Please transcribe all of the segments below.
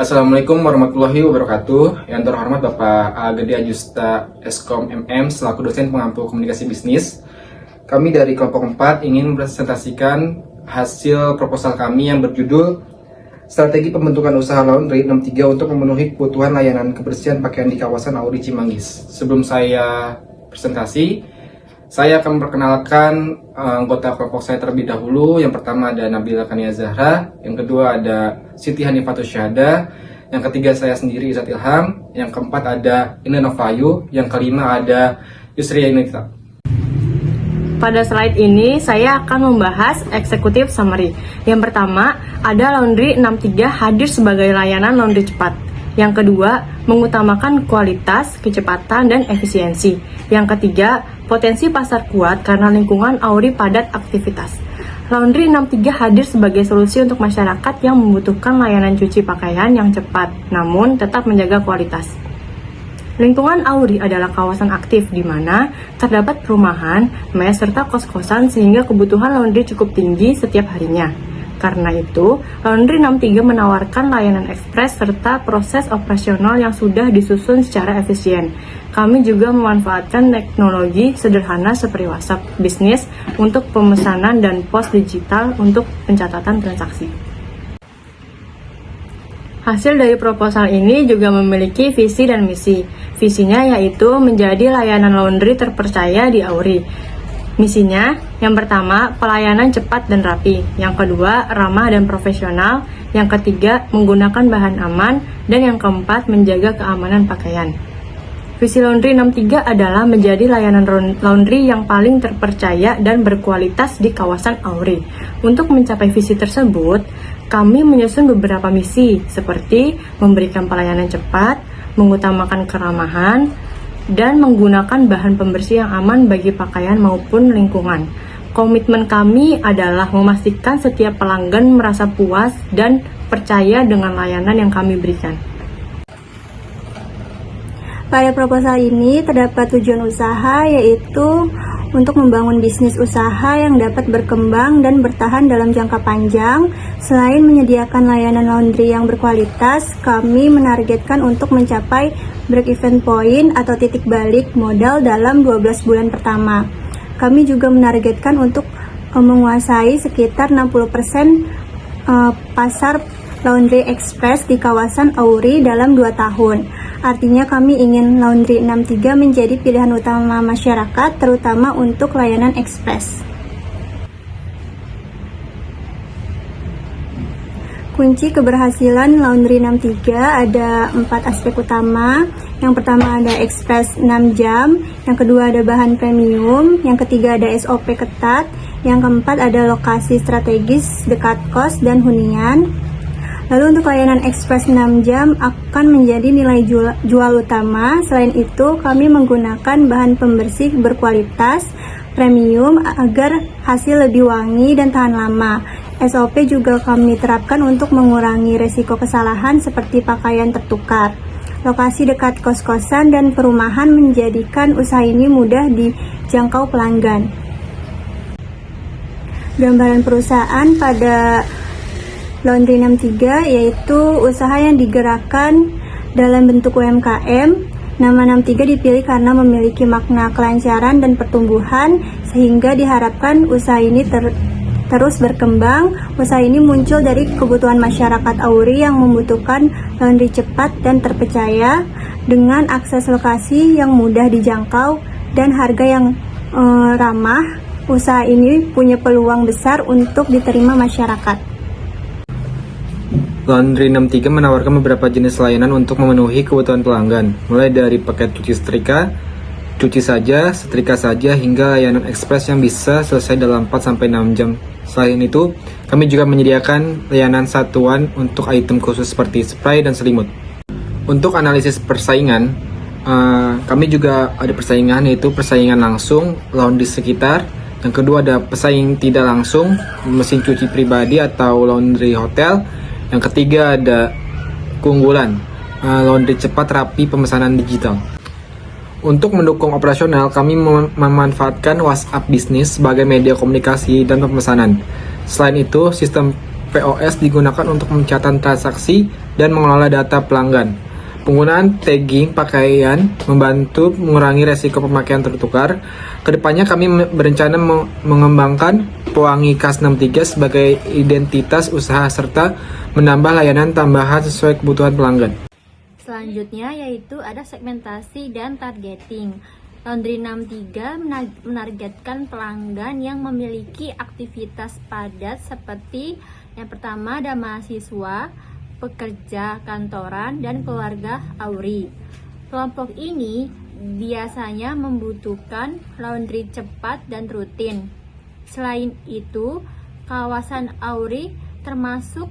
Assalamualaikum warahmatullahi wabarakatuh. Yang terhormat Bapak Gede Ajusta Eskom MM selaku dosen pengampu komunikasi bisnis. Kami dari kelompok 4 ingin mempresentasikan hasil proposal kami yang berjudul Strategi Pembentukan Usaha Laundry 63 untuk memenuhi kebutuhan layanan kebersihan pakaian di kawasan Auri Cimanggis. Sebelum saya presentasi, saya akan memperkenalkan anggota kelompok saya terlebih dahulu. Yang pertama ada Nabila Kania Zahra, yang kedua ada Siti Hanifatus Syahada, yang ketiga saya sendiri Izzat Ilham, yang keempat ada Ina Novayu, yang kelima ada Yusri Ainita. Pada slide ini saya akan membahas executive summary. Yang pertama, ada Laundry 63 hadir sebagai layanan laundry cepat. Yang kedua, mengutamakan kualitas, kecepatan, dan efisiensi. Yang ketiga, potensi pasar kuat karena lingkungan Auri padat aktivitas. Laundry 63 hadir sebagai solusi untuk masyarakat yang membutuhkan layanan cuci pakaian yang cepat, namun tetap menjaga kualitas. Lingkungan Auri adalah kawasan aktif di mana terdapat perumahan, mes, serta kos-kosan sehingga kebutuhan laundry cukup tinggi setiap harinya. Karena itu, Laundry 63 menawarkan layanan ekspres serta proses operasional yang sudah disusun secara efisien. Kami juga memanfaatkan teknologi sederhana seperti WhatsApp bisnis untuk pemesanan dan pos digital untuk pencatatan transaksi. Hasil dari proposal ini juga memiliki visi dan misi. Visinya yaitu menjadi layanan laundry terpercaya di Auri. Misinya, yang pertama, pelayanan cepat dan rapi. Yang kedua, ramah dan profesional. Yang ketiga, menggunakan bahan aman. Dan yang keempat, menjaga keamanan pakaian. Visi Laundry 63 adalah menjadi layanan laundry yang paling terpercaya dan berkualitas di kawasan Auri. Untuk mencapai visi tersebut, kami menyusun beberapa misi, seperti memberikan pelayanan cepat, mengutamakan keramahan, dan menggunakan bahan pembersih yang aman bagi pakaian maupun lingkungan. Komitmen kami adalah memastikan setiap pelanggan merasa puas dan percaya dengan layanan yang kami berikan. Pada proposal ini terdapat tujuan usaha, yaitu untuk membangun bisnis usaha yang dapat berkembang dan bertahan dalam jangka panjang. Selain menyediakan layanan laundry yang berkualitas, kami menargetkan untuk mencapai break-even point atau titik balik modal dalam 12 bulan pertama. Kami juga menargetkan untuk menguasai sekitar 60% pasar laundry express di kawasan Auri dalam 2 tahun. Artinya kami ingin Laundry 63 menjadi pilihan utama masyarakat, terutama untuk layanan ekspres. Kunci keberhasilan Laundry 63 ada 4 aspek utama. Yang pertama ada ekspres 6 jam, yang kedua ada bahan premium, yang ketiga ada SOP ketat, yang keempat ada lokasi strategis dekat kos dan hunian. Lalu untuk layanan ekspres 6 jam akan menjadi nilai jual utama. Selain itu, kami menggunakan bahan pembersih berkualitas premium agar hasil lebih wangi dan tahan lama. SOP juga kami terapkan untuk mengurangi resiko kesalahan seperti pakaian tertukar. Lokasi dekat kos-kosan dan perumahan menjadikan usaha ini mudah dijangkau pelanggan. Gambaran perusahaan pada Laundry 63 yaitu usaha yang digerakkan dalam bentuk UMKM. Nama 63 dipilih karena memiliki makna kelancaran dan pertumbuhan, sehingga diharapkan usaha ini terus berkembang. Usaha ini muncul dari kebutuhan masyarakat Auri yang membutuhkan laundry cepat dan terpercaya dengan akses lokasi yang mudah dijangkau dan harga yang ramah. Usaha ini punya peluang besar untuk diterima masyarakat. Laundry 63 menawarkan beberapa jenis layanan untuk memenuhi kebutuhan pelanggan, mulai dari paket cuci setrika, cuci saja, setrika saja, hingga layanan ekspres yang bisa selesai dalam 4-6 jam. Selain itu, kami juga menyediakan layanan satuan untuk item khusus seperti spray dan selimut. Untuk analisis persaingan, kami juga ada persaingan, yaitu persaingan langsung, laundry sekitar. Yang kedua ada pesaing tidak langsung, mesin cuci pribadi atau laundry hotel. Yang ketiga ada keunggulan, laundry cepat, rapi, pemesanan digital. Untuk mendukung operasional, kami memanfaatkan WhatsApp bisnis sebagai media komunikasi dan pemesanan. Selain itu, sistem POS digunakan untuk mencatat transaksi dan mengelola data pelanggan. Penggunaan tagging pakaian membantu mengurangi resiko pemakaian tertukar. Kedepannya kami berencana mengembangkan pewangi khas 63 sebagai identitas usaha serta menambah layanan tambahan sesuai kebutuhan pelanggan. Selanjutnya yaitu ada segmentasi dan targeting. Laundry 63 menargetkan pelanggan yang memiliki aktivitas padat seperti yang pertama ada mahasiswa, pekerja kantoran, dan keluarga AURI. Kelompok ini biasanya membutuhkan laundry cepat dan rutin. Selain itu, kawasan AURI termasuk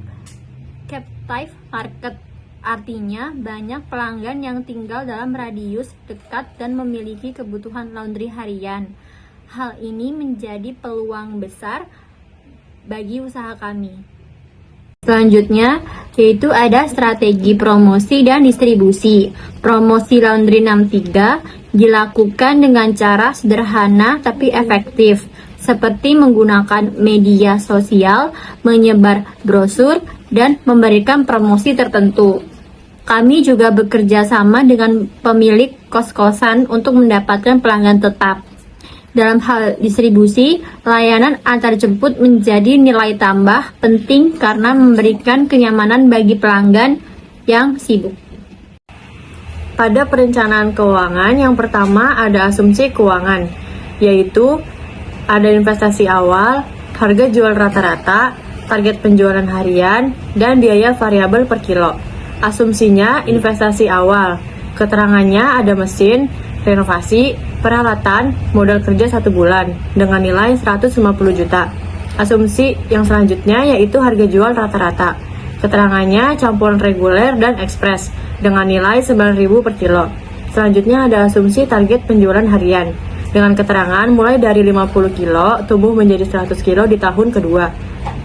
captive market. Artinya, banyak pelanggan yang tinggal dalam radius dekat dan memiliki kebutuhan laundry harian. Hal ini menjadi peluang besar bagi usaha kami. Selanjutnya, yaitu ada strategi promosi dan distribusi. Promosi Laundry 63 dilakukan dengan cara sederhana tapi efektif, seperti menggunakan media sosial, menyebar brosur, dan memberikan promosi tertentu. Kami juga bekerja sama dengan pemilik kos-kosan untuk mendapatkan pelanggan tetap. Dalam hal distribusi, layanan antar jemput menjadi nilai tambah penting karena memberikan kenyamanan bagi pelanggan yang sibuk. Pada perencanaan keuangan, yang pertama ada asumsi keuangan, yaitu ada investasi awal, harga jual rata-rata, target penjualan harian, dan biaya variabel per kilo. Asumsinya investasi awal, keterangannya ada mesin, renovasi, peralatan, modal kerja 1 bulan dengan nilai 150 juta. Asumsi yang selanjutnya yaitu harga jual rata-rata. Keterangannya campuran reguler dan ekspres dengan nilai 9.000 per kilo. Selanjutnya ada asumsi target penjualan harian dengan keterangan mulai dari 50 kilo tumbuh menjadi 100 kilo di tahun kedua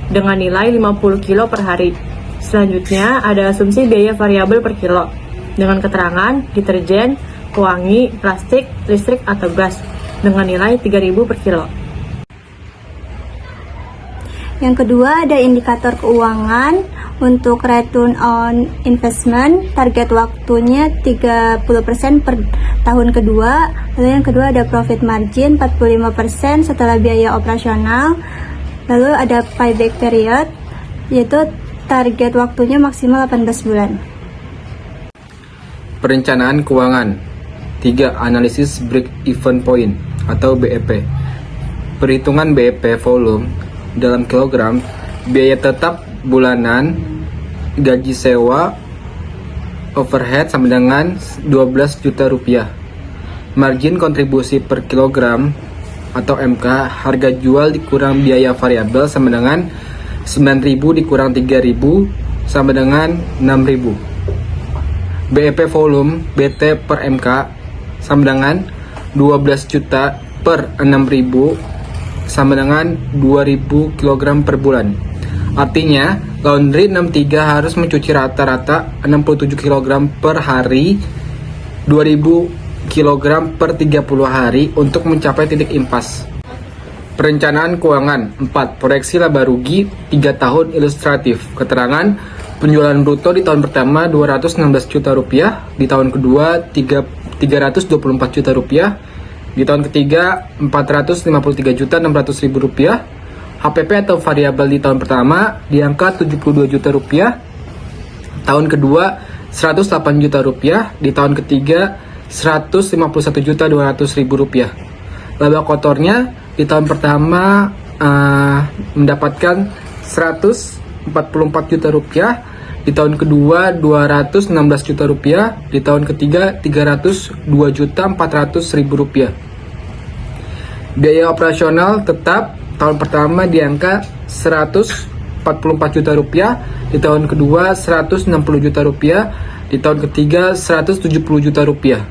dengan nilai 50 kilo per hari. Selanjutnya ada asumsi biaya variabel per kilo dengan keterangan deterjen, pewangi, plastik, listrik, atau gas dengan nilai 3.000 per kilo. Yang kedua ada indikator keuangan untuk return on investment, target waktunya 30% per tahun kedua. Lalu yang kedua ada profit margin 45% setelah biaya operasional. Lalu ada payback period, yaitu target waktunya maksimal 18 bulan. Perencanaan keuangan. 3. Analisis break-even point atau BEP. Perhitungan BEP volume dalam kilogram, biaya tetap bulanan, gaji sewa, overhead sama dengan 12 juta rupiah. Margin kontribusi per kilogram atau MK, harga jual dikurang biaya variabel sama dengan 9.000 dikurang 3.000 sama dengan 6.000. BEP volume BT per MK sama dengan 12 juta per 6.000 sama dengan 2.000 kg per bulan. Artinya, Laundry 63 harus mencuci rata-rata 67 kg per hari, 2.000 kg per 30 hari untuk mencapai titik impas. Perencanaan keuangan. 4. Proyeksi laba rugi 3 tahun ilustratif. Keterangan penjualan bruto di tahun pertama 216 juta rupiah, di tahun kedua 324 juta rupiah, di tahun ketiga 453 juta 600 ribu rupiah. HPP atau variabel di tahun pertama di angka 72 juta rupiah, tahun kedua 108 juta rupiah, di tahun ketiga 151 juta 200 ribu rupiah. Laba kotornya di tahun pertama mendapatkan 144 juta rupiah, di tahun kedua 216 juta rupiah, di tahun ketiga 302 juta 400 ribu rupiah. Biaya operasional tetap tahun pertama di angka 144 juta rupiah, di tahun kedua 160 juta rupiah, di tahun ketiga 170 juta rupiah.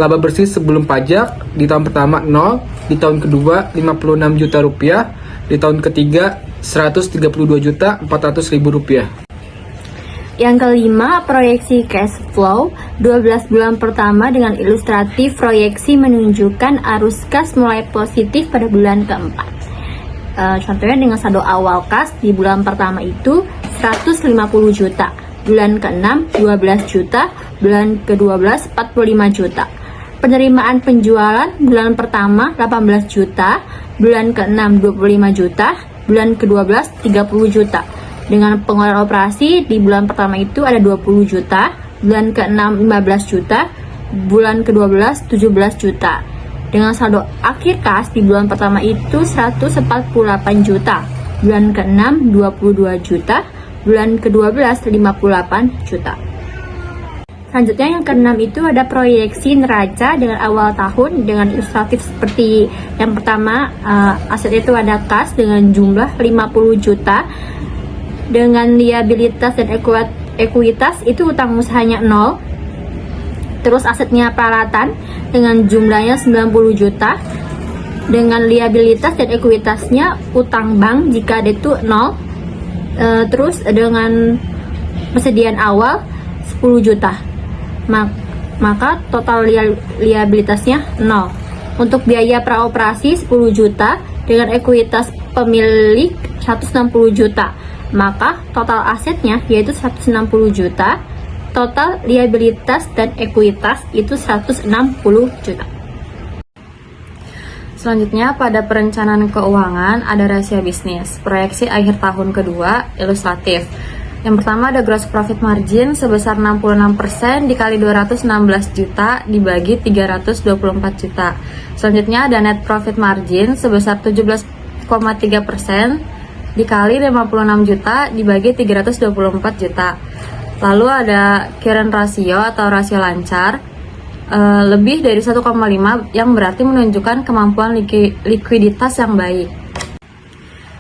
Laba bersih sebelum pajak di tahun pertama 0, di tahun kedua 56 juta rupiah, di tahun ketiga 132 juta 400 ribu rupiah. Yang kelima, proyeksi cash flow 12 bulan pertama dengan ilustratif proyeksi menunjukkan arus kas mulai positif pada bulan keempat. Contohnya dengan saldo awal kas di bulan pertama itu 150 juta, bulan ke-6 12 juta, bulan ke-12 45 juta. Penerimaan penjualan bulan pertama 18 juta, bulan ke-6 25 juta, bulan ke-12 30 juta. Dengan pengeluaran operasi di bulan pertama itu ada 20 juta, bulan ke-6 15 juta, bulan ke-12 17 juta. Dengan saldo akhir kas di bulan pertama itu 148 juta, bulan ke-6 22 juta, bulan ke-12 58 juta. Selanjutnya yang ke-6 itu ada proyeksi neraca dengan awal tahun dengan ilustratif seperti yang pertama, aset itu ada kas dengan jumlah 50 juta, dengan liabilitas dan ekuitas itu utang usahanya 0. Terus asetnya peralatan dengan jumlahnya 90 juta, dengan liabilitas dan ekuitasnya utang bank jika ada itu 0. Terus dengan persediaan awal 10 juta, maka total liabilitasnya 0. Untuk biaya praoperasi 10 juta dengan ekuitas pemilik 160 juta, maka total asetnya yaitu 160 juta. Total liabilitas dan ekuitas itu 160 juta. Selanjutnya pada perencanaan keuangan ada rahasia bisnis, proyeksi akhir tahun kedua, ilustratif. Yang pertama ada gross profit margin sebesar 66% dikali 216 juta dibagi 324 juta. Selanjutnya ada net profit margin sebesar 17,3% dikali 56 juta dibagi 324 juta. Lalu ada current ratio atau rasio lancar lebih dari 1,5 yang berarti menunjukkan kemampuan likuiditas yang baik.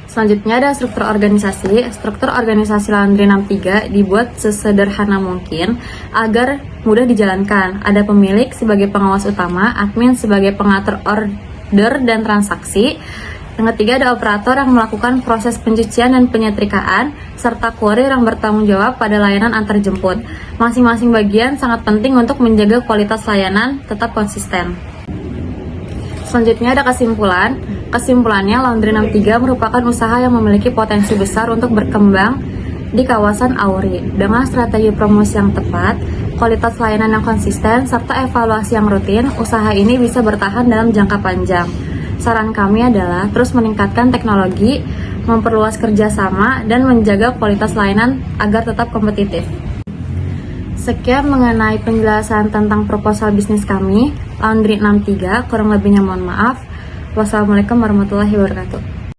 Selanjutnya ada struktur organisasi. Struktur organisasi Laundry 63 dibuat sesederhana mungkin agar mudah dijalankan. Ada pemilik sebagai pengawas utama, admin sebagai pengatur order dan transaksi. Yang ketiga ada operator yang melakukan proses pencucian dan penyetrikaan, serta kurir yang bertanggung jawab pada layanan antar jemput. Masing-masing bagian sangat penting untuk menjaga kualitas layanan tetap konsisten. Selanjutnya ada kesimpulan. Kesimpulannya, Laundry 63 merupakan usaha yang memiliki potensi besar untuk berkembang di kawasan Auri. Dengan strategi promosi yang tepat, kualitas layanan yang konsisten, serta evaluasi yang rutin, usaha ini bisa bertahan dalam jangka panjang. Saran kami adalah terus meningkatkan teknologi, memperluas kerjasama, dan menjaga kualitas layanan agar tetap kompetitif. Sekian mengenai penjelasan tentang proposal bisnis kami, Laundry 63, kurang lebihnya mohon maaf. Wassalamualaikum warahmatullahi wabarakatuh.